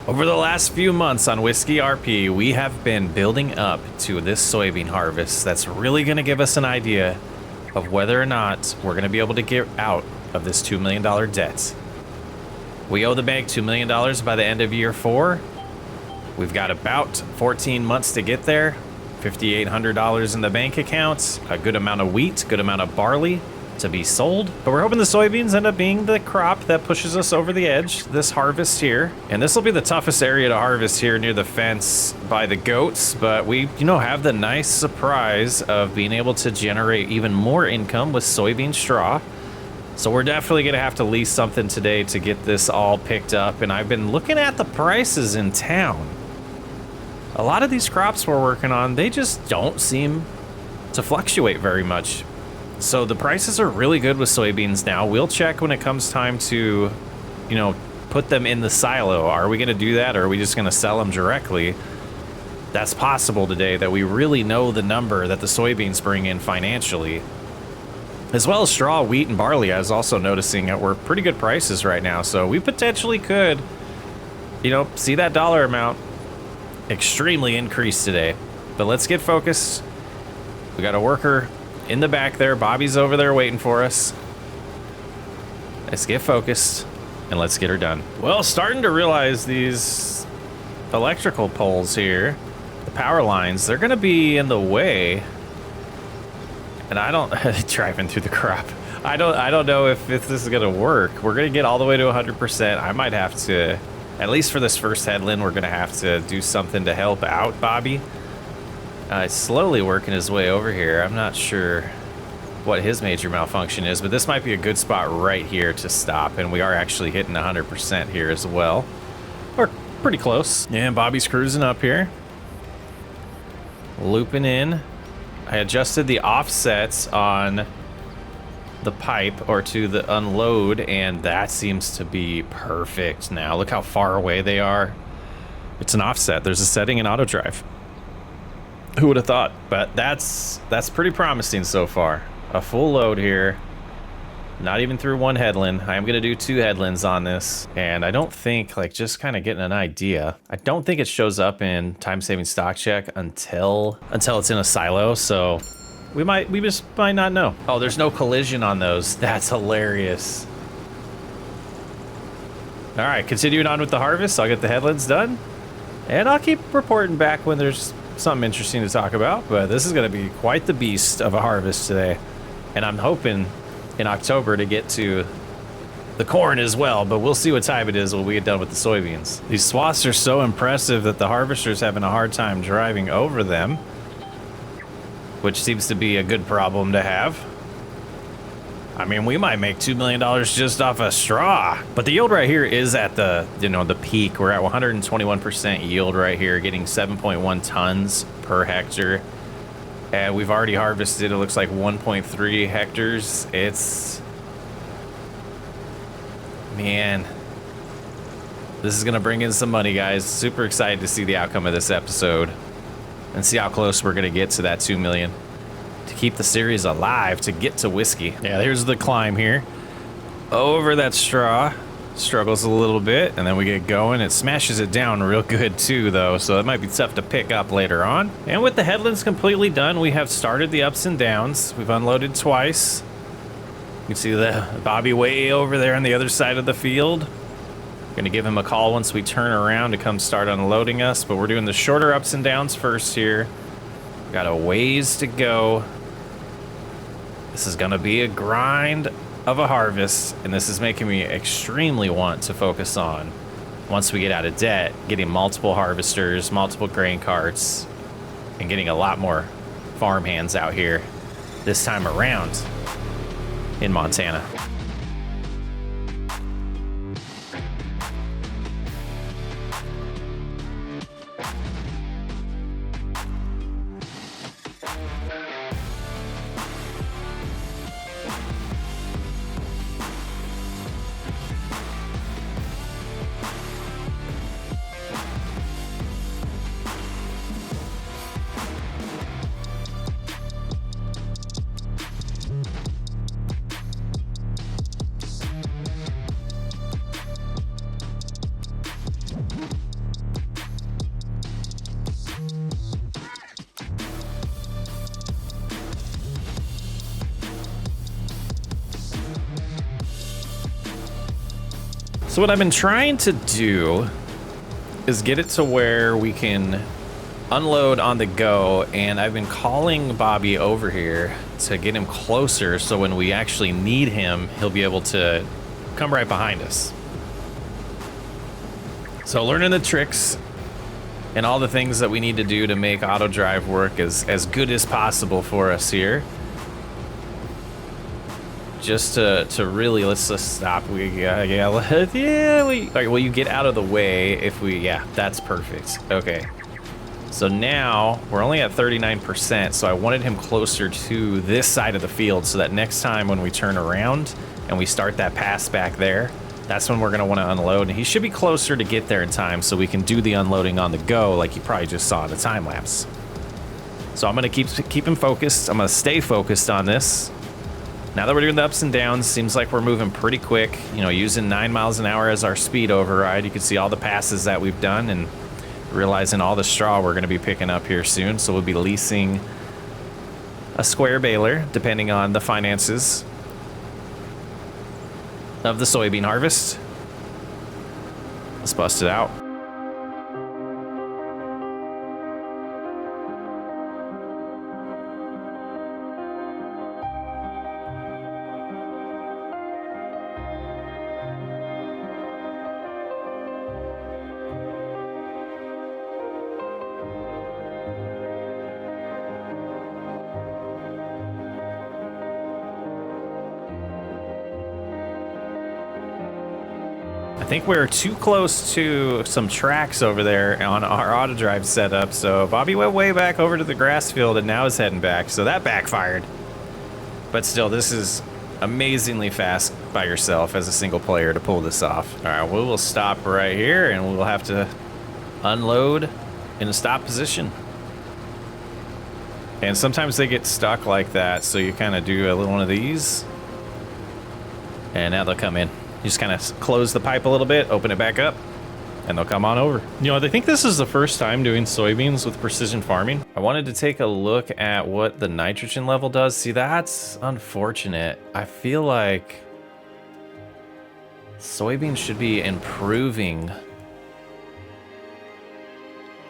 Over the last few months on Whiskey RP, we have been building up to this soybean harvest that's really going to give us an idea of whether or not we're going to be able to get out of this $2 million debt. We owe the bank $2 million by the end of year 4. We've got about 14 months to get there, $5,800 in the bank account, a good amount of wheat, good amount of barley to be sold, but we're hoping the soybeans end up being the crop that pushes us over the edge this harvest here. And this will be the toughest area to harvest here near the fence by the goats, but we, have the nice surprise of being able to generate even more income with soybean straw. So we're definitely gonna have to lease something today to get this all picked up. And I've been looking at the prices in town. A lot of these crops we're working on, they just don't seem to fluctuate very much. So the prices are really good with soybeans now. We'll check when it comes time to, put them in the silo. Are we going to do that, or are we just going to sell them directly? That's possible today, that we really know the number that the soybeans bring in financially. As well as straw, wheat, and barley. I was also noticing that we're pretty good prices right now. So we potentially could, see that dollar amount extremely increase today. But let's get focused. We got a worker in the back there. Bobby's over there waiting for us. Let's get focused and let's get her done. Well, starting to realize these electrical poles here, the power lines, they're gonna be in the way. And I don't driving through the crop. I don't know if this is gonna work. We're gonna get all the way to 100%. I might have to, at least for this first headland, we're gonna have to do something to help out Bobby. He's slowly working his way over here. I'm not sure what his major malfunction is, but this might be a good spot right here to stop. And we are actually hitting 100% here as well. Or pretty close. And Bobby's cruising up here. Looping in. I adjusted the offsets on the pipe or to the unload, and that seems to be perfect now. Look how far away they are. It's an offset. There's a setting in auto drive. Who would have thought? But that's pretty promising so far. A full load here. Not even through one headland. I am going to do 2 headlands on this. And I don't think, just kind of getting an idea, I don't think it shows up in time-saving stock check until it's in a silo. So we just might not know. Oh, there's no collision on those. That's hilarious. All right, continuing on with the harvest. I'll get the headlands done. And I'll keep reporting back when there's something interesting to talk about, but this is going to be quite the beast of a harvest today. And I'm hoping in October to get to the corn as well, but we'll see what time it is when we get done with the soybeans. These swaths are so impressive that the harvester's having a hard time driving over them, which seems to be a good problem to have. I mean, we might make $2 million just off of straw. But the yield right here is at the, the peak. We're at 121% yield right here, getting 7.1 tons per hectare. And we've already harvested, it looks like 1.3 hectares. Man, this is gonna bring in some money, guys. Super excited to see the outcome of this episode and see how close we're gonna get to that 2 million. To keep the series alive, to get to whiskey. Yeah, there's the climb here. Over that straw. Struggles a little bit, and then we get going. It smashes it down real good too, though, so it might be tough to pick up later on. And with the headlands completely done, we have started the ups and downs. We've unloaded twice. You can see the Bobby way over there on the other side of the field. We're gonna give him a call once we turn around to come start unloading us, but we're doing the shorter ups and downs first here. Got a ways to go. This is gonna be a grind of a harvest, and this is making me extremely want to focus on, once we get out of debt, getting multiple harvesters, multiple grain carts, and getting a lot more farm hands out here this time around in Montana. So what I've been trying to do is get it to where we can unload on the go, and I've been calling Bobby over here to get him closer so when we actually need him, he'll be able to come right behind us. So learning the tricks and all the things that we need to do to make auto drive work as good as possible for us here. Just to really, let's just stop. All right, will you get out of the way if we, yeah, that's perfect. Okay. So now we're only at 39%, so I wanted him closer to this side of the field so that next time when we turn around and we start that pass back there, that's when we're gonna wanna unload. And he should be closer to get there in time so we can do the unloading on the go like you probably just saw in the time lapse. So I'm gonna keep him focused. I'm gonna stay focused on this. Now that we're doing the ups and downs, seems like we're moving pretty quick. You know, using 9 miles an hour as our speed override. You can see all the passes that we've done and realizing all the straw we're going to be picking up here soon. So we'll be leasing a square baler, depending on the finances of the soybean harvest. Let's bust it out. I think we're too close to some tracks over there on our auto drive setup, so Bobby went way back over to the grass field and now is heading back, so that backfired. But still, this is amazingly fast by yourself as a single player to pull this off. All right, we will stop right here and we'll have to unload in a stop position. And sometimes they get stuck like that, so you kind of do a little one of these, and now they'll come in. You just kind of close the pipe a little bit, open it back up, and they'll come on over. You know, I think this is the first time doing soybeans with precision farming. I wanted to take a look at what the nitrogen level does. See, that's unfortunate. I feel like soybeans should be improving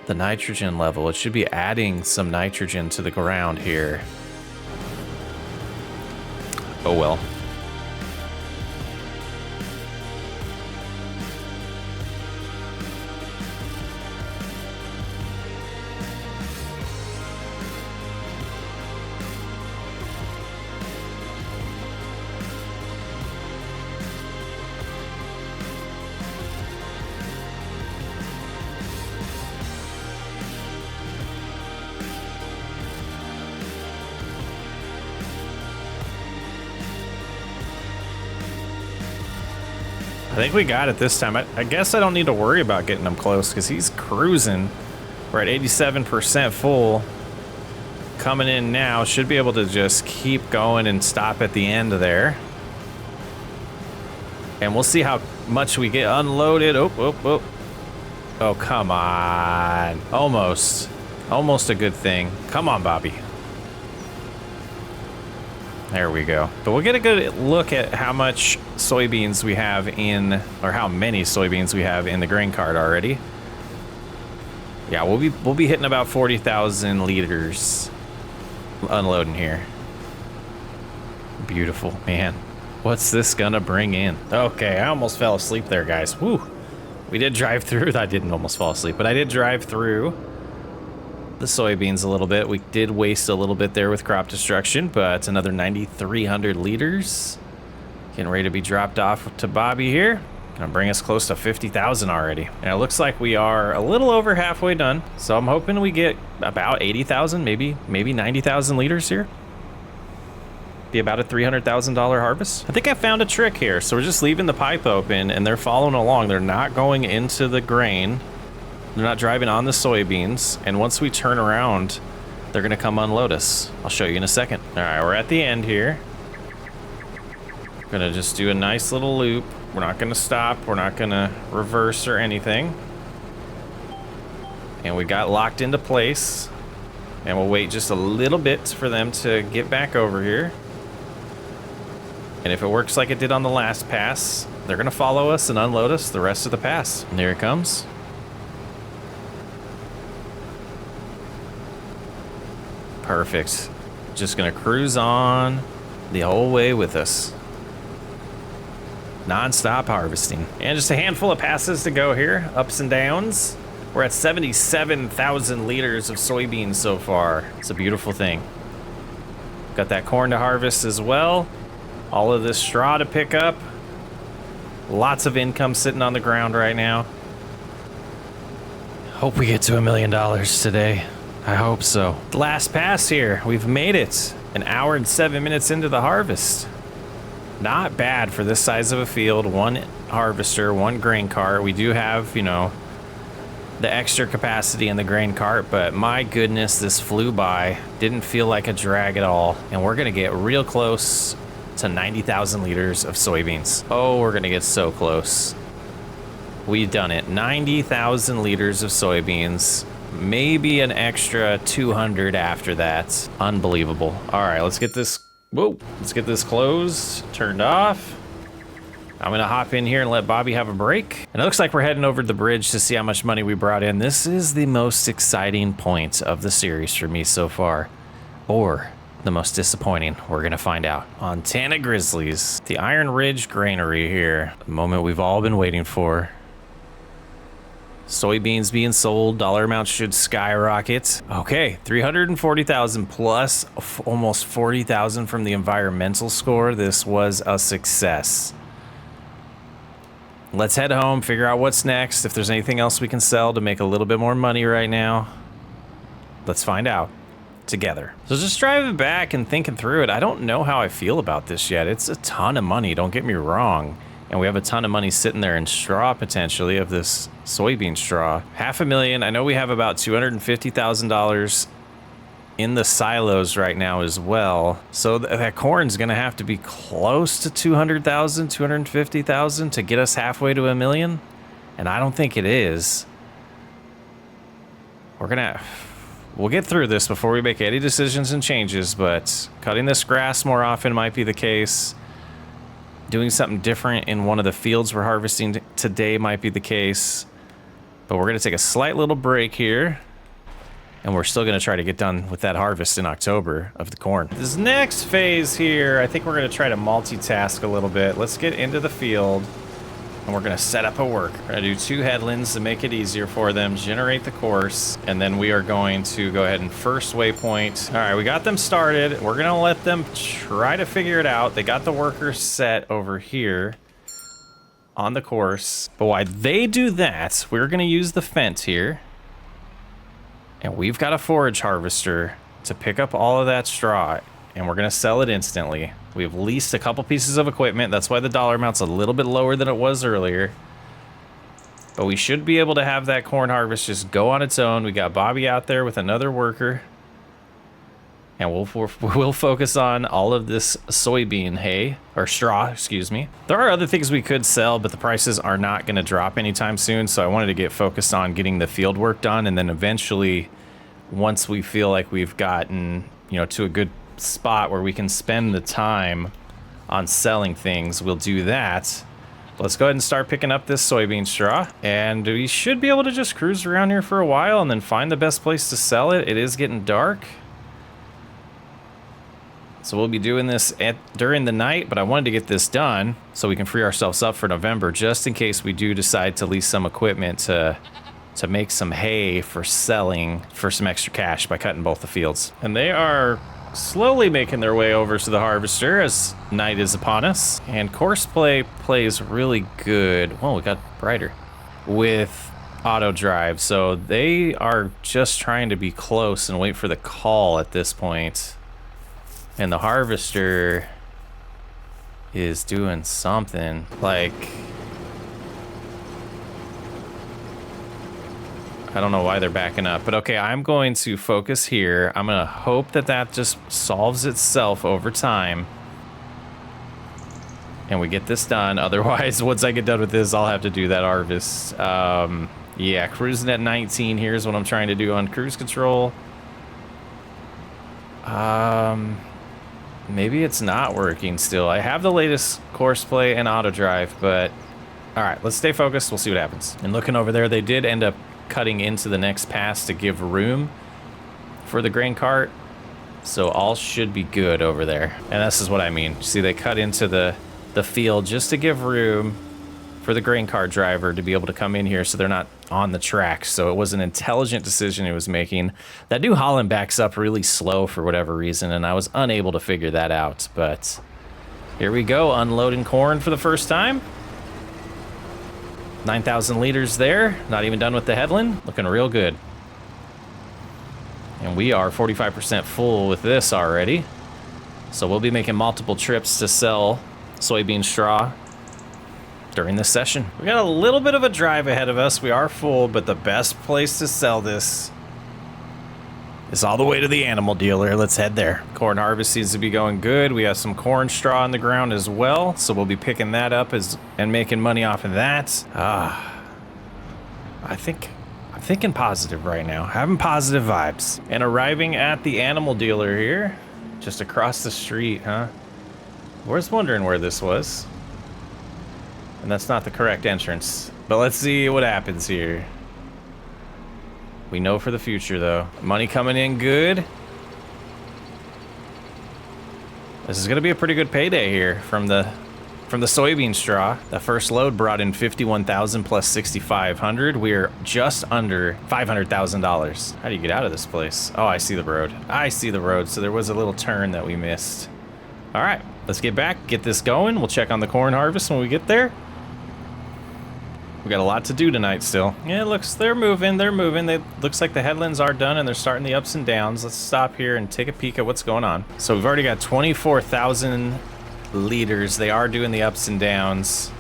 the nitrogen level. It should be adding some nitrogen to the ground here. Oh well. I think we got it this time. I guess I don't need to worry about getting him close because he's cruising. We're at 87% full. Coming in now, should be able to just keep going and stop at the end there. And we'll see how much we get unloaded. Oh, come on. Almost a good thing. Come on, Bobby. There we go. But we'll get a good look at how much soybeans we have in, or how many soybeans we have in the grain cart already. Yeah, we'll be hitting about 40,000 liters unloading here. Beautiful, man. What's this gonna bring in? Okay, I almost fell asleep there, guys. Woo! We did drive through. I didn't almost fall asleep, but I did drive through the soybeans a little bit. We did waste a little bit there with crop destruction, but another 9,300 liters getting ready to be dropped off to Bobby here. Gonna bring us close to 50,000 already. And it looks like we are a little over halfway done. So I'm hoping we get about 80,000, maybe 90,000 liters here. Be about a $300,000 harvest. I think I found a trick here. So we're just leaving the pipe open and they're following along. They're not going into the grain. They're not driving on the soybeans, and once we turn around, they're gonna come unload us. I'll show you in a second. All right, we're at the end here. Gonna just do a nice little loop. We're not gonna stop. We're not gonna reverse or anything. And we got locked into place. And we'll wait just a little bit for them to get back over here. And if it works like it did on the last pass, they're going to follow us and unload us the rest of the pass. And there it comes. Perfect. Just going to cruise on the whole way with us. Non-stop harvesting. And just a handful of passes to go here. Ups and downs. We're at 77,000 liters of soybeans so far. It's a beautiful thing. Got that corn to harvest as well. All of this straw to pick up. Lots of income sitting on the ground right now. Hope we get to $1 million today. I hope so. Last pass here. We've made it. An hour and 7 minutes into the harvest. Not bad for this size of a field. One harvester, one grain cart. We do have, you know, the extra capacity in the grain cart, but my goodness, this flew by. Didn't feel like a drag at all. And we're gonna get real close to 90,000 liters of soybeans. Oh, we're gonna get so close. We've done it. 90,000 liters of soybeans. Maybe an extra 200 after that. Unbelievable. All right, let's get this, whoa, let's get this closed, turned off. I'm gonna hop in here and let Bobby have a break. And it looks like we're heading over to the bridge to see how much money we brought in. This is the most exciting point of the series for me so far. Or the most disappointing, we're gonna find out. Montana Grizzlies, the Iron Ridge Granary here. The moment we've all been waiting for. Soybeans being sold, dollar amount should skyrocket. Okay, 340,000 plus almost 40,000 from the environmental score. This was a success. Let's head home, figure out what's next. If there's anything else we can sell to make a little bit more money right now. Let's find out together. So just driving back and thinking through it, I don't know how I feel about this yet. It's a ton of money, don't get me wrong. And we have a ton of money sitting there in straw potentially of this soybean straw. $500,000, I know we have about $250,000 in the silos right now as well. So that corn's gonna have to be close to 200,000, 250,000 to get us halfway to $1 million. And I don't think it is. We'll get through this before we make any decisions and changes, but cutting this grass more often might be the case. Doing something different in one of the fields we're harvesting today might be the case. But we're gonna take a slight little break here. And we're still gonna try to get done with that harvest in October of the corn. This next phase here, I think we're gonna try to multitask a little bit. Let's get into the field and we're gonna set up a work. We're gonna do 2 headlands to make it easier for them, generate the course, and then we are going to go ahead and first waypoint. All right, we got them started. We're gonna let them try to figure it out. They got the workers set over here on the course. But while they do that, we're gonna use the fence here. And we've got a forage harvester to pick up all of that straw, and we're gonna sell it instantly. We've leased a couple pieces of equipment. That's why the dollar amount's a little bit lower than it was earlier. But we should be able to have that corn harvest just go on its own. We got Bobby out there with another worker. And we'll focus on all of this soybean hay, or straw, excuse me. There are other things we could sell, but the prices are not gonna drop anytime soon, so I wanted to get focused on getting the field work done, and then eventually, once we feel like we've gotten, you know, to a good spot where we can spend the time on selling things, we'll do that. Let's go ahead and start picking up this soybean straw, and we should be able to just cruise around here for a while and then find the best place to sell it. It is getting dark. So we'll be doing this during the night, but I wanted to get this done so we can free ourselves up for November, just in case we do decide to lease some equipment to make some hay for selling for some extra cash by cutting both the fields. And they are slowly making their way over to the harvester as night is upon us. And course play plays really good. Whoa, it got brighter with auto drive. So they are just trying to be close and wait for the call at this point. And the harvester is doing something like, I don't know why they're backing up, but okay, I'm going to focus here. I'm gonna hope that that just solves itself over time and we get this done. Otherwise, once I get done with this, I'll have to do that harvest. Yeah, cruising at 19. Here's what I'm trying to do on cruise control. Maybe it's not working still. I have the latest course play and auto drive, but all right, let's stay focused. We'll see what happens. And looking over there, they did end up cutting into the next pass to give room for the grain cart. So all should be good over there. And this is what I mean. See, they cut into the field just to give room for the grain cart driver to be able to come in here so they're not on the track. So it was an intelligent decision he was making. That New Holland backs up really slow for whatever reason, and I was unable to figure that out. But here we go, unloading corn for the first time. 9,000 liters there. Not even done with the headland. Looking real good. And we are 45% full with this already. So we'll be making multiple trips to sell soybean straw during this session. We got a little bit of a drive ahead of us. We are full, but the best place to sell this is all the way to the animal dealer. Let's head there. Corn harvest seems to be going good. We have some corn straw on the ground as well, so we'll be picking that up and making money off of that. I'm thinking positive right now. Having positive vibes. And arriving at the animal dealer here, just across the street, huh? I was wondering where this was. And that's not the correct entrance. But let's see what happens here. We know for the future, though. Money coming in good. This is going to be a pretty good payday here from the soybean straw. The first load brought in 51,000 plus 6,500. We're just under $500,000. How do you get out of this place? Oh, I see the road. I see the road. So there was a little turn that we missed. All right, let's get back, get this going. We'll check on the corn harvest when we get there. We got a lot to do tonight still. Yeah, it looks, they're moving. Looks like the headlands are done and they're starting the ups and downs. Let's stop here and take a peek at what's going on. So we've already got 24,000 liters. They are doing the ups and downs.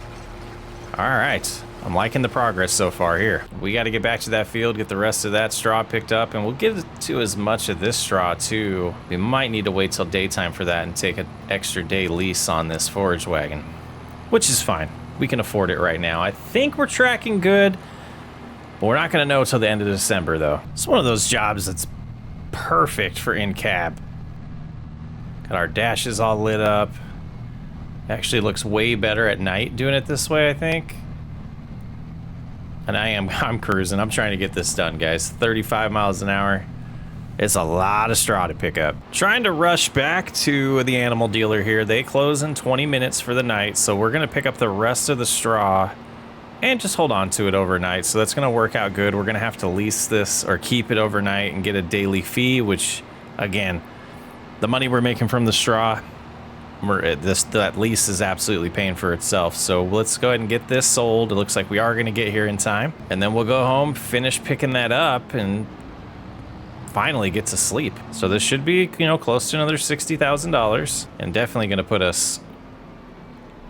All right, I'm liking the progress so far here. We got to get back to that field, get the rest of that straw picked up, and we'll get to as much of this straw too. We might need to wait till daytime for that and take an extra day lease on this forage wagon, which is fine. We can afford it right now. I think we're tracking good, but we're not going to know till the end of December, though. It's one of those jobs that's perfect for in-cab. Got our dashes all lit up. Actually looks way better at night doing it this way, I think. And I'm cruising. I'm trying to get this done, guys. 35 miles an hour. It's a lot of straw to pick up. Trying to rush back to the animal dealer here. They close in 20 minutes for the night, so we're gonna pick up the rest of the straw and just hold on to it overnight. So that's gonna work out good. We're gonna have to lease this or keep it overnight and get a daily fee, which again, the money we're making from the straw, that lease is absolutely paying for itself. So let's go ahead and get this sold. It looks like we are gonna get here in time. And then we'll go home, finish picking that up, and finally get to sleep. So this should be, you know, close to another $60,000 and definitely going to put us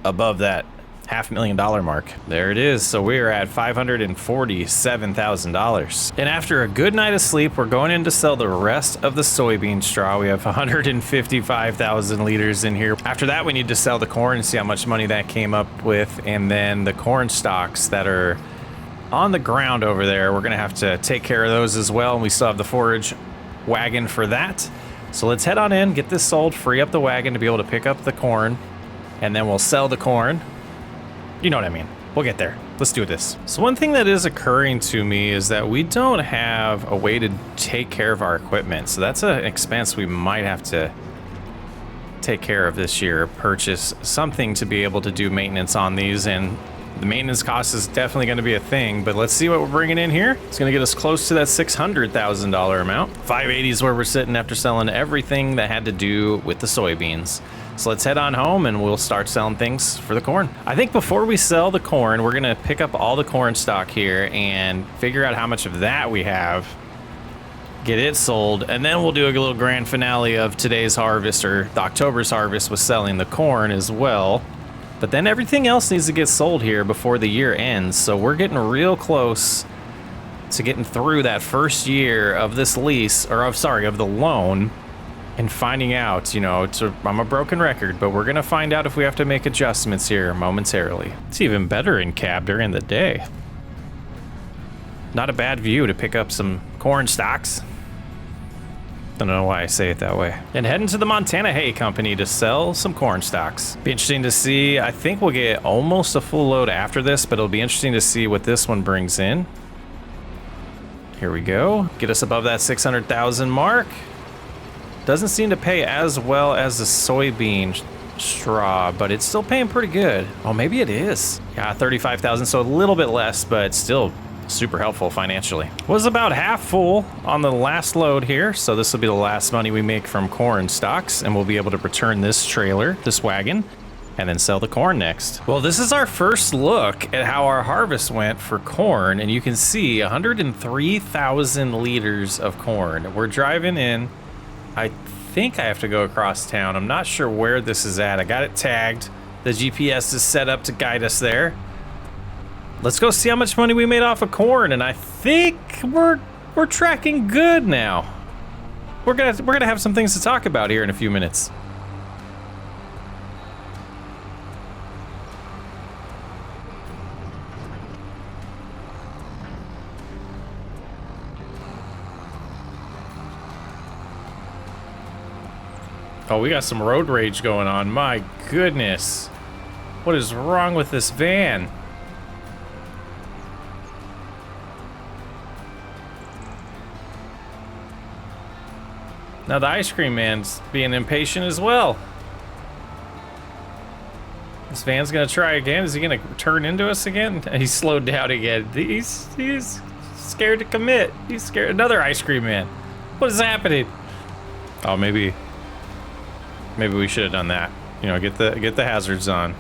above that $500,000 mark. There it is. So we're at $547,000. And after a good night of sleep, we're going in to sell the rest of the soybean straw. We have 155,000 liters in here. After that, we need to sell the corn and see how much money that came up with. And then the corn stalks that are on the ground over there, we're gonna have to take care of those as well, and we still have the forage wagon for that. So let's head on in, get this sold, free up the wagon to be able to pick up the corn, and then we'll sell the corn. You know what I mean. We'll get there. Let's do this. So one thing that is occurring to me is that we don't have a way to take care of our equipment. So that's an expense we might have to take care of this year, purchase something to be able to do maintenance on these, and the maintenance cost is definitely going to be a thing, but let's see what we're bringing in here. It's going to get us close to that $600,000 amount. 580 is where we're sitting after selling everything that had to do with the soybeans. So let's head on home and we'll start selling things for the corn. I think before we sell the corn, we're going to pick up all the corn stock here and figure out how much of that we have, get it sold, and then we'll do a little grand finale of today's harvest, or the October's harvest, with selling the corn as well. But then everything else needs to get sold here before the year ends. So we're getting real close to getting through that first year of this lease, or of the loan, and finding out, you know, I'm a broken record, but we're gonna find out if we have to make adjustments here momentarily. It's even better in cab during the day. Not a bad view to pick up some corn stalks. Don't know why I say it that way. And heading to the Montana Hay Company to sell some corn stalks. Be interesting to see. I think we'll get almost a full load after this, but it'll be interesting to see what this one brings in. Here we go. Get us above that 600,000 mark. Doesn't seem to pay as well as the soybean straw, but it's still paying pretty good. Oh, maybe it is. Yeah, 35,000, so a little bit less, but still super helpful financially. Was about half full on the last load here, so this will be the last money we make from corn stalks, and we'll be able to return this trailer, this wagon, and then sell the corn next. Well, this is our first look at how our harvest went for corn, and you can see 103,000 liters of corn. We're driving in. I think I have to go across town. I'm not sure where this is at. I got it tagged. The GPS is set up to guide us there. Let's go see how much money we made off of corn, and I think we're tracking good now. We're gonna have some things to talk about here in a few minutes. Oh, we got some road rage going on. My goodness. What is wrong with this van? Now the ice cream man's being impatient as well. This van's gonna try again. Is he gonna turn into us again? He's slowed down again. He's scared to commit. He's scared. Another ice cream man. What is happening? Oh, maybe we should have done that. You know, get the hazards on.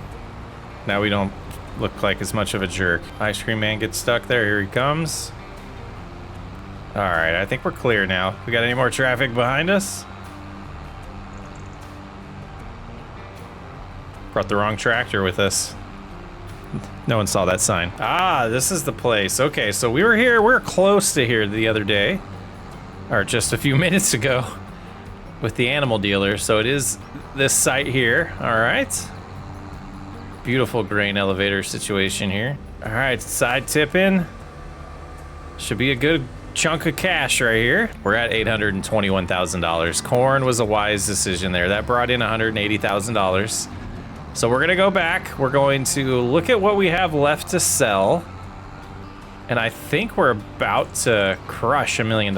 Now we don't look like as much of a jerk. Ice cream man gets stuck there. Here he comes. All right, I think we're clear now. We got any more traffic behind us? Brought the wrong tractor with us. No one saw that sign. Ah, this is the place. Okay, so we were here. We were close to here the other day, or just a few minutes ago, with the animal dealer. So it is this site here. All right. Beautiful grain elevator situation here. All right, side tipping. Should be a good chunk of cash right here. We're at $821,000. Corn was a wise decision there. That brought in $180,000. So we're gonna go back. We're going to look at what we have left to sell. And I think we're about to crush $1 million.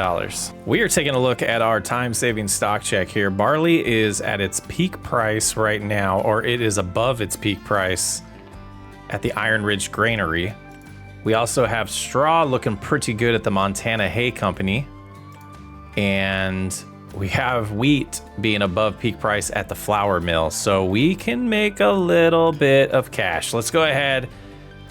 We are taking a look at our time-saving stock check here. Barley is at its peak price right now, or it is above its peak price at the Iron Ridge Granary. We also have straw looking pretty good at the Montana Hay Company. And we have wheat being above peak price at the flour mill. So we can make a little bit of cash. Let's go ahead.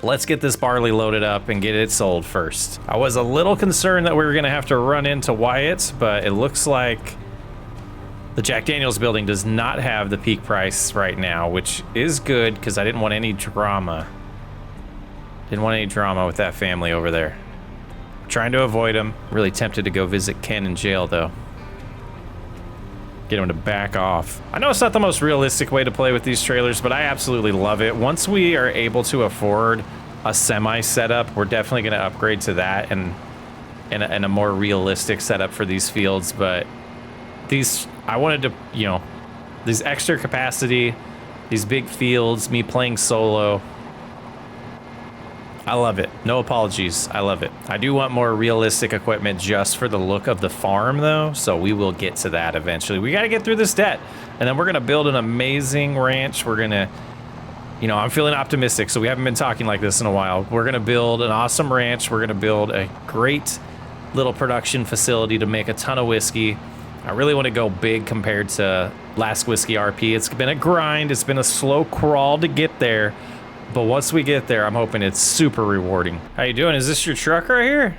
Let's get this barley loaded up and get it sold first. I was a little concerned that we were gonna have to run into Wyatt, but it looks like the Jack Daniels building does not have the peak price right now, which is good because I didn't want any drama. Didn't want any drama with that family over there. Trying to avoid them. Really tempted to go visit Ken in jail though. Get him to back off. I know it's not the most realistic way to play with these trailers, but I absolutely love it. Once we are able to afford a semi setup, we're definitely gonna upgrade to that and a more realistic setup for these fields. But these, I wanted to, you know, these extra capacity, these big fields, me playing solo. I love it. No apologies. I love it. I do want more realistic equipment just for the look of the farm though, so we will get to that eventually. We got to get through this debt, and then we're going to build an amazing ranch. We're going to, you know, I'm feeling optimistic, so we haven't been talking like this in a while. We're going to build an awesome ranch. We're going to build a great little production facility to make a ton of whiskey. I really want to go big compared to last Whiskey RP. It's been a grind. It's been a slow crawl to get there. But once we get there, I'm hoping it's super rewarding. How you doing? Is this your truck right here?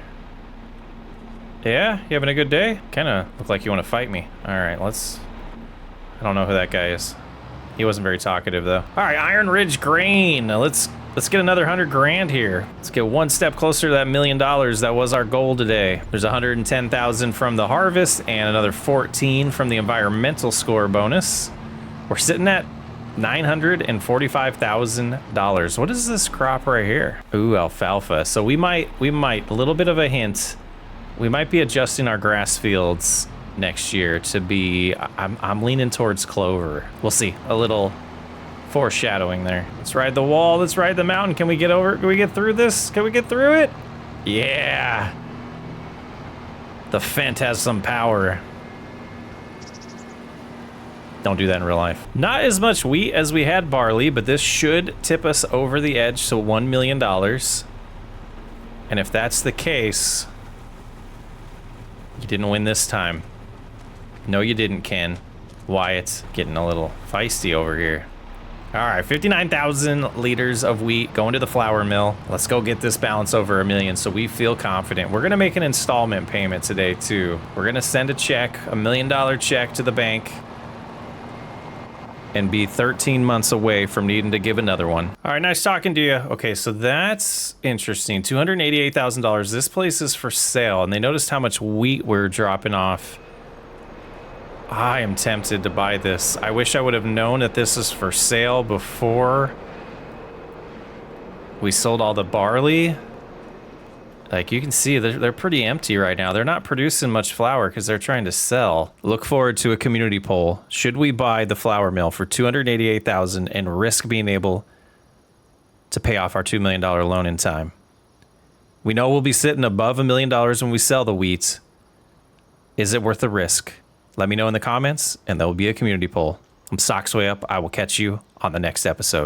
Yeah? You having a good day? Kind of look like you want to fight me. All right, let's... I don't know who that guy is. He wasn't very talkative, though. All right, Iron Ridge Grain. Now let's get another 100 grand here. Let's get one step closer to that $1 million. That was our goal today. There's 110,000 from the harvest and another 14 from the environmental score bonus. We're sitting at $945,000. What is this crop right here? Ooh, alfalfa. So we might, a little bit of a hint. We might be adjusting our grass fields next year to be, I'm leaning towards clover. We'll see. A little foreshadowing there. Let's ride the wall. Let's ride the mountain. Can we get over? Can we get through this? Can we get through it? Yeah. The phantasm power. Don't do that in real life. Not as much wheat as we had barley, but this should tip us over the edge to $1 million. And if that's the case, you didn't win this time. No, you didn't, Ken. Wyatt's getting a little feisty over here. All right, 59,000 liters of wheat going to the flour mill. Let's go get this balance over $1 million so we feel confident. We're gonna make an installment payment today too. We're gonna send a check, $1 million check to the bank, and be 13 months away from needing to give another one. All right, nice talking to you. Okay, so that's interesting. $288,000. This place is for sale, and they noticed how much wheat we're dropping off. I am tempted to buy this. I wish I would have known that this is for sale before we sold all the barley. Like you can see, they're pretty empty right now. They're not producing much flour because they're trying to sell. Look forward to a community poll. Should we buy the flour mill for $288,000 and risk being able to pay off our $2 million loan in time? We know we'll be sitting above $1 million when we sell the wheat. Is it worth the risk? Let me know in the comments, and there will be a community poll. I'm Socksway Up. I will catch you on the next episode.